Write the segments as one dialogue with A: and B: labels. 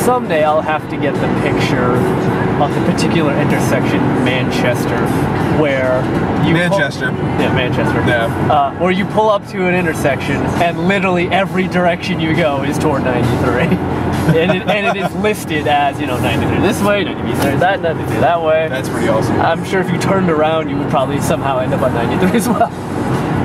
A: someday I'll have to get the picture of the particular intersection in Manchester where you
B: Manchester.
A: Manchester.
B: Yeah.
A: Where you pull up to an intersection and literally every direction you go is toward 93. and it is listed as, 93 this way, 93 that, 93 that way.
B: That's pretty awesome.
A: I'm sure if you turned around, you would probably somehow end up on 93 as well.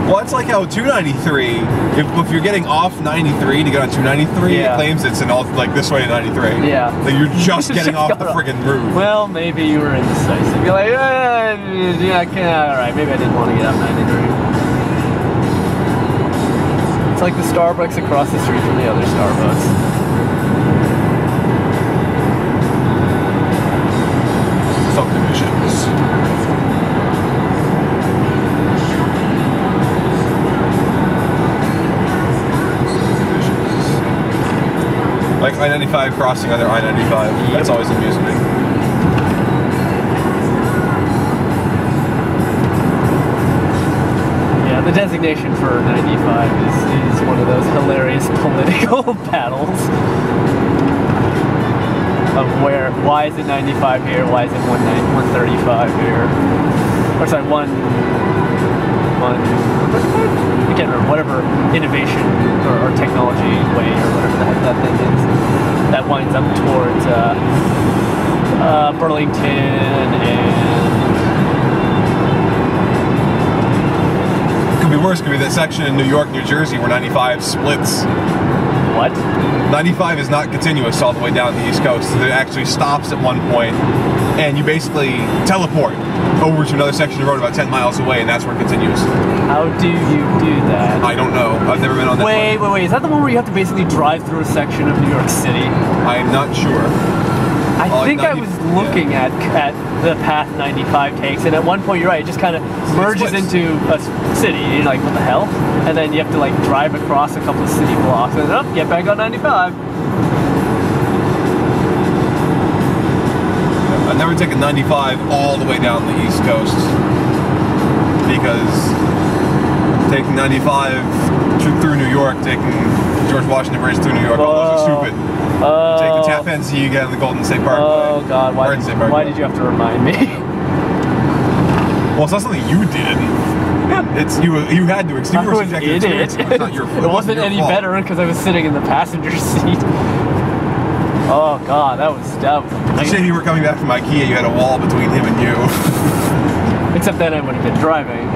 B: Well, it's like how 293, if you're getting off 93 to get on 293, it claims it's this way to 93.
A: Yeah.
B: Like you're just getting off the friggin' route.
A: Well, maybe you were indecisive. You're like, I can't, alright, maybe I didn't want to get off 93. It's like the Starbucks across the street from the other Starbucks.
B: Subdivisions. Like I-95 crossing under I-95. Yep. That's always amused me.
A: Yeah, the designation for 95 is one of those hilarious political battles of why is it 95 here, why is it 135 here? Or sorry, I can't remember, whatever innovation or technology way or whatever the heck that thing is that winds up towards Burlington and...
B: Could be worse, could be that section in New York, New Jersey where 95 splits.
A: What?
B: 95 is not continuous all the way down the East Coast. It actually stops at one point and you basically teleport over to another section of road about 10 miles away, and that's where it continues.
A: How do you do that?
B: I don't know. I've never been on that one.
A: Wait. Is that the one where you have to basically drive through a section of New York City?
B: I'm not sure.
A: I think I was looking at the path 95 takes, and at one point, you're right, it just kind of merges into a city, and you're like, what the hell? And then you have to like drive across a couple of city blocks, and then get back on 95.
B: I've never taken 95 all the way down the East Coast because taking 95 through New York, taking George Washington Bridge through New York, all those are stupid. Take the Tappan Zee, you get on the Golden State Parkway.
A: Oh God, why did you have to remind me?
B: Well, it's not something you did. It's you had to. You were subjected to it. It's not your fault.
A: It wasn't any better because I was sitting in the passenger seat. Oh God, that was
B: You said you were coming back from IKEA, you had a wall between him and you.
A: Except then I would have been driving.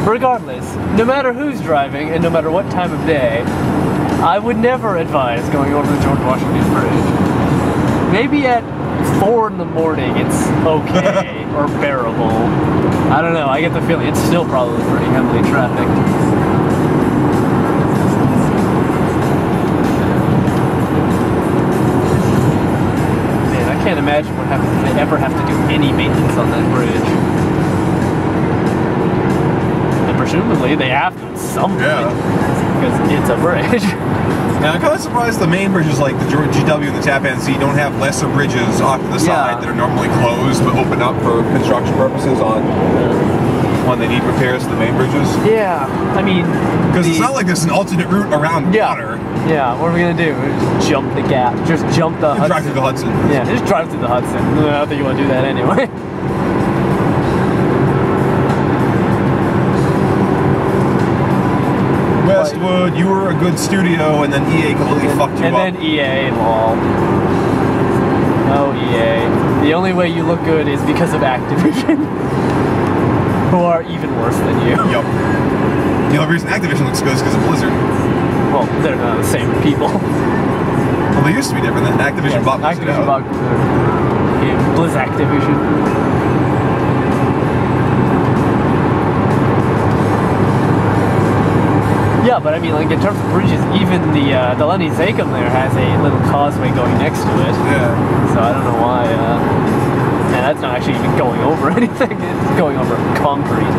A: Regardless, no matter who's driving and no matter what time of day, I would never advise going over the George Washington Bridge. Maybe at 4 in the morning it's okay or bearable. I don't know, I get the feeling it's still probably pretty heavily trafficked. I can't imagine what happens if they ever have to do any maintenance on that bridge. And presumably they have to at some point, because it's a bridge.
B: Now I'm kind of surprised the main bridges like the GW and the Tappan Zee don't have lesser bridges off to the side that are normally closed but open up for construction purposes on when they need repairs to the main bridges.
A: Yeah, I mean...
B: Because it's not like there's an alternate route around water.
A: Yeah, what are we going to do? Just jump the gap. Just jump the Hudson.
B: Drive through the Hudson.
A: Yeah, just drive through the Hudson. I don't think you want to do that anyway.
B: Westwood, you were a good studio, and then EA completely fucked you up.
A: And then EA, lol. Oh, EA. The only way you look good is because of Activision. Who are even worse than you.
B: Yup. The only reason Activision looks good is because of Blizzard.
A: Well, they're not the same people.
B: Well, they used to be different. Then Activision bought Blizzard.
A: Activision bought Blizz Activision. Yeah, but I mean, like in terms of bridges, even the Lenny Zacum there has a little causeway going next to it.
B: Yeah.
A: So I don't know why. And that's not actually even going over anything. It's going over concrete.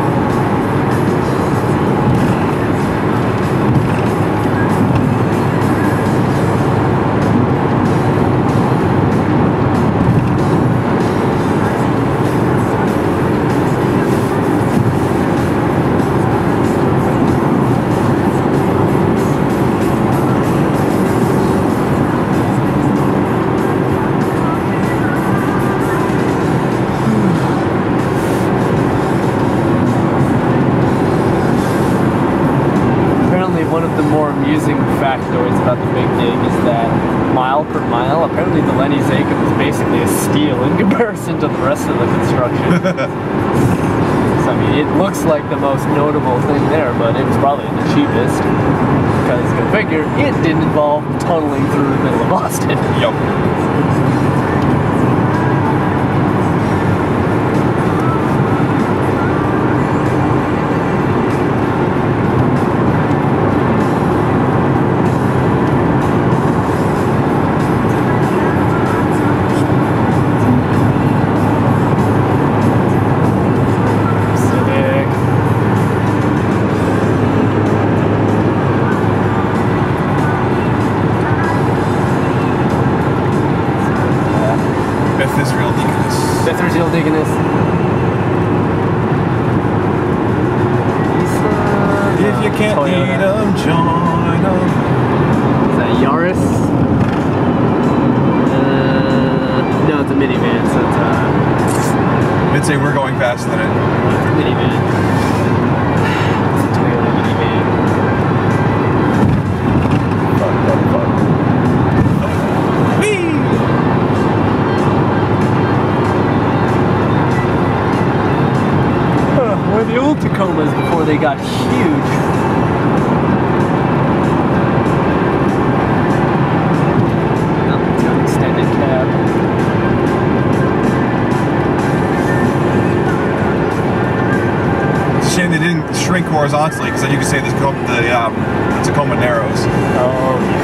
A: amusing factoids about the Big Dig is that mile per mile, apparently the Lenny Zakin was basically a steal in comparison to the rest of the construction. So, I mean, it looks like the most notable thing there, but it was probably the cheapest. Because go figure, it didn't involve tunneling through the middle of Austin.
B: Yup. If you can't
A: Toyota.
B: beat 'em, join 'em.
A: Is that a Yaris? No, it's a minivan, so it's
B: I'd say we're going faster than it.
A: it's a minivan. It's a Toyota minivan.
B: Fuck. Whee!
A: Where the old Tacomas before they got huge. It's got an extended cab.
B: It's a shame they didn't shrink horizontally, because then you could say the Tacoma narrows.
A: Oh, yeah.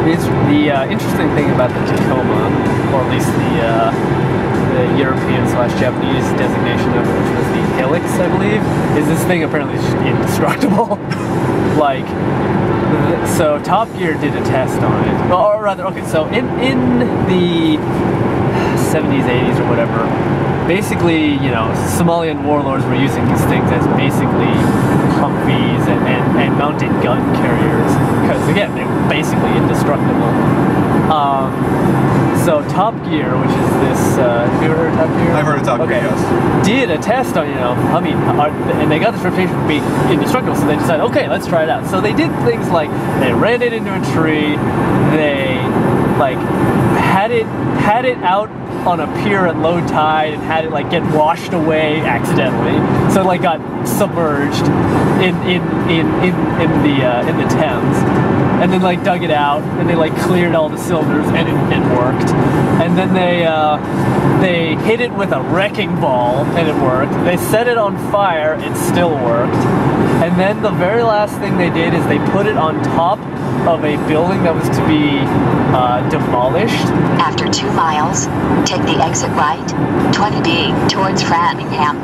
A: It's the interesting thing about the Tacoma, or at least the European/Japanese designation of it, which was the Hilux, I believe, is this thing apparently is just indestructible. Like, so Top Gear did a test on it, or rather, okay, so in the 70s, 80s, or whatever, basically, you know, Somalian warlords were using these things as basically Humvees and mounted gun carriers, because again, they were basically indestructible. So Top Gear, which is this, have you ever heard of Top Gear?
B: I've heard of Top Gear, yes.
A: Did a test on, you know, I mean, and they got this reputation for being indestructible, so they decided, okay, let's try it out. So they did things like, they ran it into a tree, they, like, had it out on a pier at low tide and had it like get washed away accidentally, so it like got submerged in the Thames, and then like dug it out and they like cleared all the cylinders and it worked, and then they hit it with a wrecking ball and it worked. They set it on fire, it still worked, and then the very last thing they did is they put it on top of a building that was to be demolished.
C: After 2 miles, take the exit right, 20B, towards Framingham.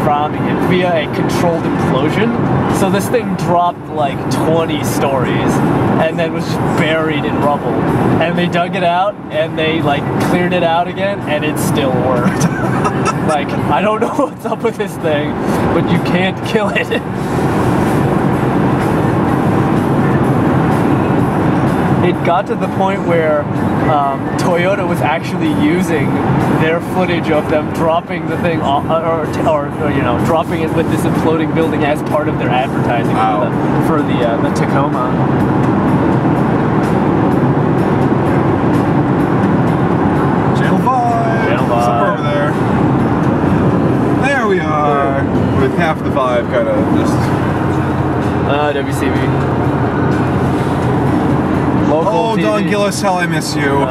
A: Framingham via a controlled implosion. So this thing dropped like 20 stories and then was just buried in rubble. And they dug it out and they like cleared it out again and it still worked. Like, I don't know what's up with this thing, but you can't kill it. It got to the point where Toyota was actually using their footage of them dropping the thing, or you know, dropping it with this imploding building as part of their advertising.
B: Wow.
A: for the Tacoma.
B: Channel 5.
A: Channel 5.
B: Somewhere over there. There we are. With half the 5 kind of just.
A: WCB. Local
B: Oh,
A: TV.
B: Don Gillis, how I miss you.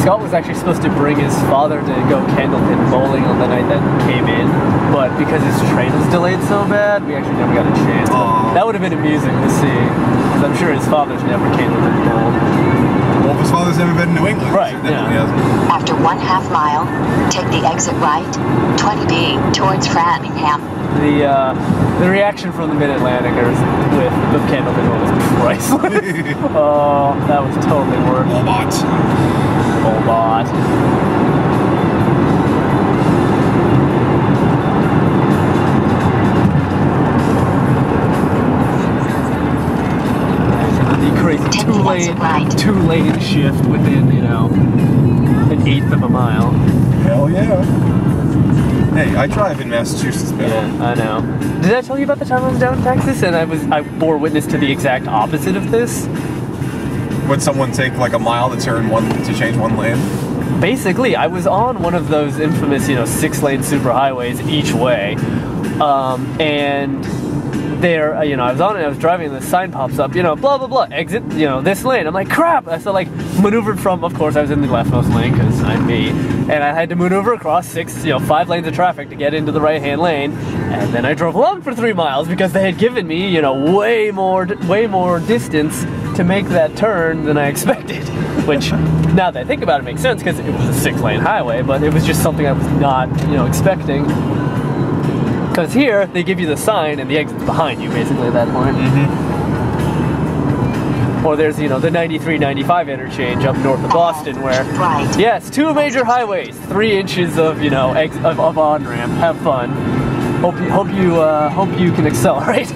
A: Scott was actually supposed to bring his father to go candlepin bowling on the night that he came in, but because his train was delayed so bad, we actually never got a chance.
B: Aww.
A: That would have been amusing to see, because I'm sure his father's never candlepin bowled.
B: Well, his father's never been in New England.
A: Right,
B: So definitely
A: yeah.
B: hasn't.
C: After 1/2 mile, take the exit right, 20B, towards Framingham.
A: The reaction from the Mid-Atlanticers with the candlepin bowl was priceless. Oh, that was totally worth it. Bobot. two-lane shift within, you know, an eighth of a mile.
B: Hell yeah. Hey, I drive in Massachusetts, man.
A: Yeah, I know. Did I tell you about the time I was down in Texas and I bore witness to the exact opposite of this?
B: Would someone take like a mile to change one lane?
A: Basically, I was on one of those infamous, you know, 6-lane superhighways each way, and there, you know, I was on it, I was driving, and the sign pops up, you know, blah, blah, blah, exit, you know, this lane. I'm like, crap! So, like, maneuvered from, of course, I was in the leftmost lane, because I'm me, and I had to maneuver across 5 lanes of traffic to get into the right-hand lane, and then I drove along for 3 miles, because they had given me, you know, way more distance to make that turn than I expected, which, now that I think about it, makes sense, because it was a 6-lane highway, but it was just something I was not, you know, expecting. Because here, they give you the sign and the exit's behind you, basically, at that point.
B: Mm-hmm.
A: Or there's, you know, the 93-95 interchange up north of Boston where,
C: Right.
A: yes, 2 major highways, 3 inches of, you know, of on-ramp. Have fun. Hope you can accelerate.